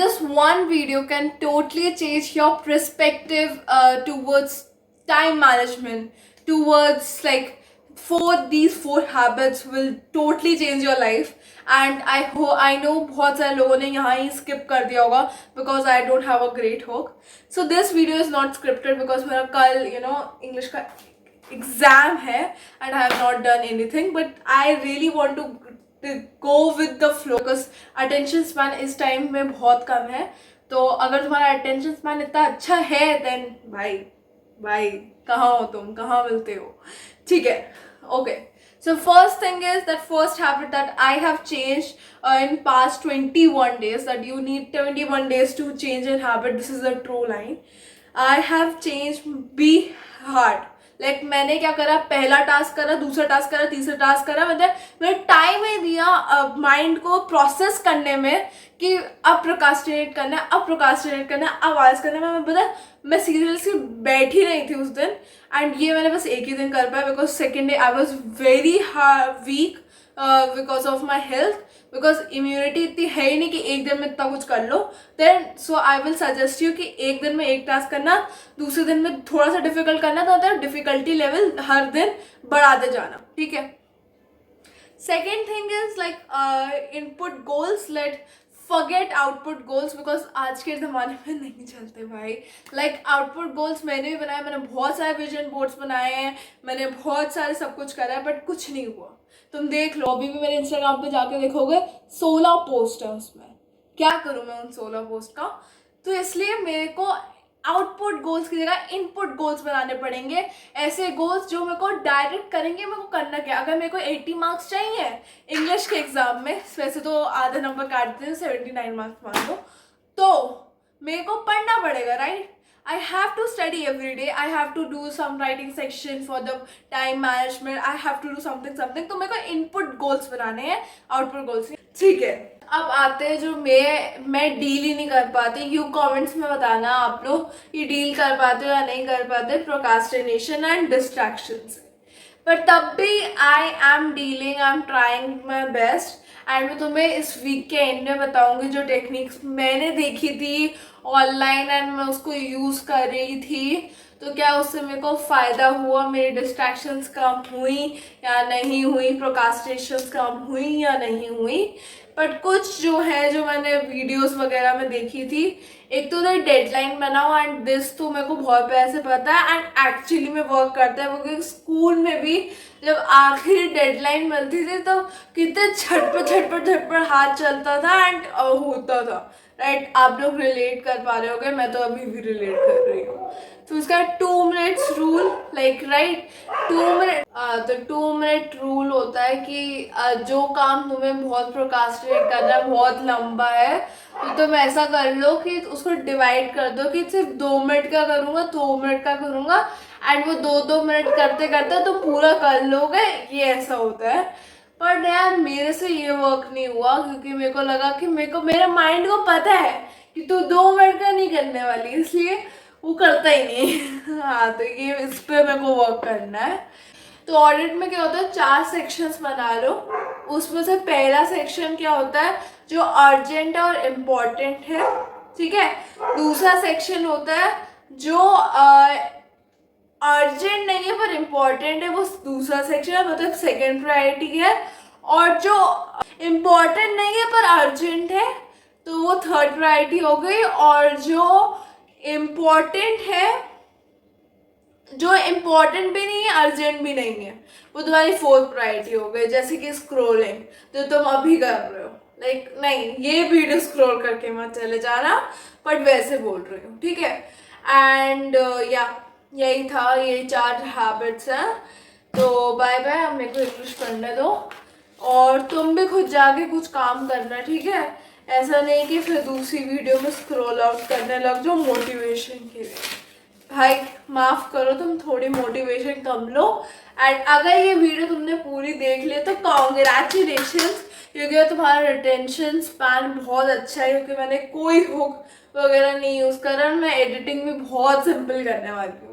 this one video can totally change your perspective towards time management, towards like these four habits will totally change your life. And I know बहुत सारे लोगों ने यहाँ ही skip कर दिया होगा because I don't have a great hook. So this video is not scripted because मेरा कल English का exam है and I have not done anything, but I really want to go with the flow because attention span इस time में बहुत कम है. तो अगर तुम्हारा attention span इतना अच्छा है then भाई कहाँ हो तुम, कहाँ मिलते हो? ठीक है. Okay, so first thing is that first habit that I have changed in past 21 days, that you need 21 days to change a habit. This is a true line. I have changed be hard. Like मैंने क्या करा, पहला task करा, दूसरा task करा, तीसरा task करा, मतलब मैंने टाइम ही दिया माइंड को प्रोसेस करने में कि अब प्रोकास्टिनेट करना है, अब प्रोकास्टिनेट करना है, अब आलस करना है. मैं पता मैं सीरियसली बैठी नहीं थी उस दिन एंड ये मैंने बस एक ही दिन कर पाया because second day I was very weak because of my health, because immunity इतनी है ही नहीं कि एक दिन में इतना कुछ कर लो. Then so I will suggest you कि एक दिन में एक टास्क करना, दूसरे दिन में थोड़ा सा डिफिकल्ट करना, तो मतलब डिफिकल्टी लेवल हर दिन बढ़ाते जाना. ठीक है. Second thing is like input goals. Let forget output goals because आज के ज़माने में नहीं चलते भाई. लाइक आउटपुट गोल्स मैंने भी बनाए, मैंने बहुत सारे विजन बोर्ड्स बनाए हैं, मैंने बहुत सारे सब कुछ करा है, बट कुछ नहीं हुआ. तुम देख लो, अभी भी मेरे इंस्टाग्राम पे जाके देखोगे 16 पोस्ट है उसमें. क्या करूँ मैं उन 16 पोस्ट का? तो इसलिए मेरे को आउटपुट गोल्स की जगह इनपुट गोल्स बनाने पड़ेंगे. ऐसे गोल्स जो मेरे को डायरेक्ट करेंगे मेरे को करना क्या. अगर मेरे को 80 मार्क्स चाहिए इंग्लिश के एग्जाम में, वैसे तो आधा नंबर काट देते हैं, 79 मार्क्स मान लो, तो मेरे को पढ़ना पड़ेगा, right. I have to study every day. I have to do some writing section for the time management. I have to do something. तो मेरे को input goals बनाने हैं, output goals. ठीक है. अब आते हैं जो मैं डील ही नहीं कर पाती. यू कमेंट्स में बताना आप लोग ये डील कर पाते हो या नहीं कर पाते प्रोकास्टिनेशन एंड डिस्ट्रैक्शन से. पर तब भी I am dealing, I am trying my best. And मैं तुम्हें इस वीक के एंड में बताऊंगी जो टेक्निक्स मैंने देखी थी ऑनलाइन एंड मैं उसको यूज़ कर रही थी, तो क्या उससे मेरे को फ़ायदा हुआ, मेरी डिस्ट्रैक्शंस कम हुई या नहीं हुई, प्रोकास्टिनेशंस कम हुई या नहीं हुई. बट कुछ जो है जो मैंने वीडियोस वगैरह में देखी थी, एक तो डेडलाइन बनाओ एंड दिस तो मेरे को बहुत पहले से पता है एंड एक्चुअली में वर्क करता है. क्योंकि स्कूल में भी जब आखिरी डेडलाइन मिलती थी तो कितने झटपट हाथ चलता था एंड होता था, राइट. आप लोग रिलेट कर पा रहे होगे, मैं तो अभी भी रिलेट कर रही हूँ. तो इसका 2 minutes rule, like right 2 minute. तो 2 मिनट रूल होता है कि जो काम तुम्हें बहुत प्रोकास्टिनेट करना है, बहुत लंबा है, तो तुम ऐसा कर लो कि उसको डिवाइड कर दो कि सिर्फ 2 मिनट का करूँगा, 2 मिनट का करूँगा एंड वो 2-2 मिनट करते करते तुम पूरा कर लोगे. ये ऐसा होता है. पर यार मेरे से ये वर्क नहीं हुआ क्योंकि मेरे को लगा कि मेरे माइंड को पता है कि तू 2 मिनट का नहीं करने वाली, इसलिए वो करता ही नहीं. हाँ, तो ये इस पे मेरे को वर्क करना है. तो ऑडिट में क्या होता है, 4 सेक्शंस बना लो. उसमें से पहला सेक्शन क्या होता है जो अर्जेंट और इम्पोर्टेंट है, ठीक है. दूसरा सेक्शन होता है जो अर्जेंट नहीं है पर इम्पोर्टेंट है, वो दूसरा सेक्शन है, मतलब सेकेंड प्रायोरिटी है. और जो इम्पोर्टेंट नहीं है पर अर्जेंट है तो वो थर्ड प्रायोरिटी हो गई. और जो इम्पोर्टेंट है, जो इम्पोर्टेंट भी नहीं है अर्जेंट भी नहीं है, वो तुम्हारी फोर्थ प्रायोरिटी हो गई. जैसे कि स्क्रोलिंग जो तुम अभी कर रहे हो, लाइक नहीं ये वीडियो स्क्रॉल करके मत चले जाना, बट वैसे बोल रही हूँ, ठीक है. एंड यही था, ये 4 हैबिट्स हैं. तो बाय बाय, अब मेरे को इंग्लिश पढ़ने दो और तुम भी खुद जाके कुछ काम करना, ठीक है. ऐसा नहीं कि फिर दूसरी वीडियो में स्क्रॉल आउट करने लग जाओ मोटिवेशन के लिए. भाई माफ़ करो, तुम थोड़ी मोटिवेशन कम लो. एंड अगर ये वीडियो तुमने पूरी देख ली तो कॉन्ग्रेचुलेशंस, क्योंकि तुम्हारा रिटेंशन स्पैन बहुत अच्छा है. क्योंकि मैंने कोई हुक वगैरह नहीं यूज़ करा, मैं एडिटिंग भी बहुत सिंपल करने वाली हूँ.